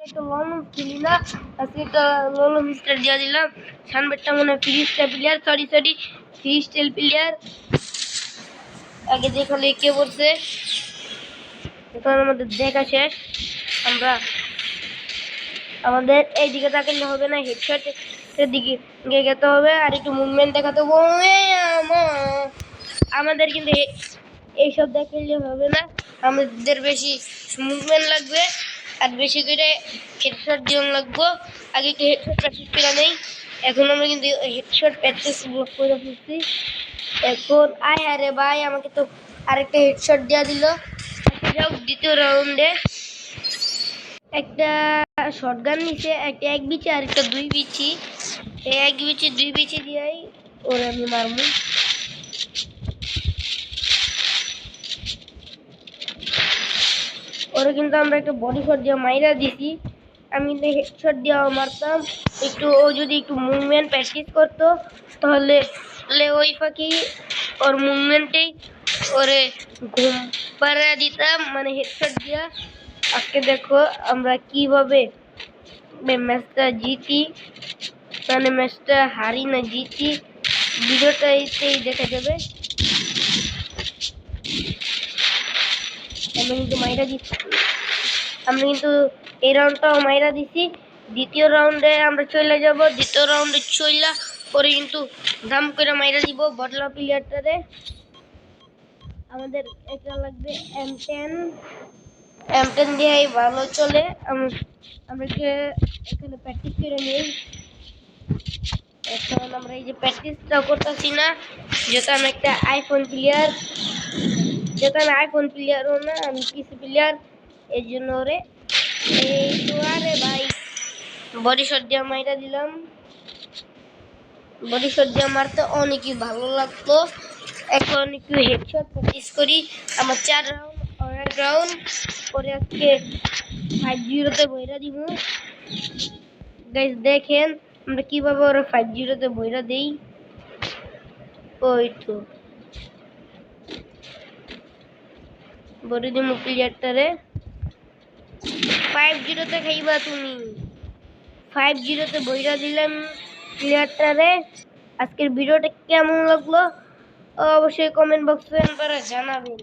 একটা লং খেলি না, আজকে একটা লং স্টার দিয়ে দিলাম। সামনেরটা মনে হয় freestyle player, sorry freestyle player. আগে দেখালে কে বলছে, এখন আমাদের দেখা শেষ। আমরা আমাদের এইদিকে তাকালে হবে না, হেডশটের দিকে যেতে হবে আর একটু মুভমেন্ট দেখাতে হবে। আমাদের কিন্তু এইসব দেখালে হবে না, আমাদের বেশি মুভমেন্ট লাগবে আর বেশি করে হেডশট দিয়ে লাগবো। আগে একটু হেডশট প্র্যাকটিস করে নেই। এখন আমরা কিন্তু হেডশট প্র্যাকটিস করে ফেলছি। এখন আয় আরে ভাই, আমাকে তো আরেকটা হেডশট দেওয়া দিল। যাও দ্বিতীয় রাউন্ডে একটা শটগান নিচে, একটা এক বিচি আর একটা দুই বিচি। এই এক বিচি দুই বিচি দিয়েই ওরে আমি মারবো। ওরা কিন্তু আমরা একটা বডি শট দিয়ে মাইরা দিছি। আমি কিন্তু হেডশট দিয়ে মারতাম। একটু ও যদি একটু মুভমেন্ট প্র্যাকটিস করতো তাহলে ওই ফাঁকি ওর মুভমেন্টেই ওরে ঘুম পাড়া দিতাম, মানে হেডশট দিয়া। আজকে দেখো আমরা কিভাবে ম্যাচটা জিতি, মানে ম্যাচটা হারি না জিতি, ভিডিওটাতেই দেখা যাবে। আমরা কিন্তু মাইরা দিচ্ছি, আমরা কিন্তু এই রাউন্ডটাও মাইরা দিছি। দ্বিতীয় রাউন্ডে আমরা চলে যাব। দ্বিতীয় রাউন্ডে চইলা পরে কিন্তু দাম করে মাইরা দিব বটলা প্লেয়ারটারে। আমাদের এটা লাগবে M10 দিয়েই ভালো চলে। আমরা এখানে প্র্যাকটিস করে নেই। এখন আমরা এই যে প্র্যাকটিসটা করতেছি না, যেহেতু আমি একটা আইফোন প্লেয়ার, যেহেতু আমি আইফোন প্লেয়ারও না, আমি পিসি প্লেয়ার, এই জন্য ওরে এই তো। আরে ভাই, বডি শট দিয়ে মাইরা দিলাম। বডি শট দিয়ে মারতে অনেকই ভালো লাগতো। এখন একটু হেডশট প্র্যাকটিস করি। আমার 4 রাউন্ড পরে আজকে 5-0 বইরা দিব। গাইস দেখেন আমরা কিভাবে ওরা 5-0 বইরা দেই। ওই তো বডি দিয়ে প্লেয়ারটারে 5-0 খাইবা তুমি। 5-0 বইরা দিলাম প্লেয়ারটারে। আজকের ভিডিওটা কেমন লাগলো অবশ্যই কমেন্ট বক্সে জানাবেন।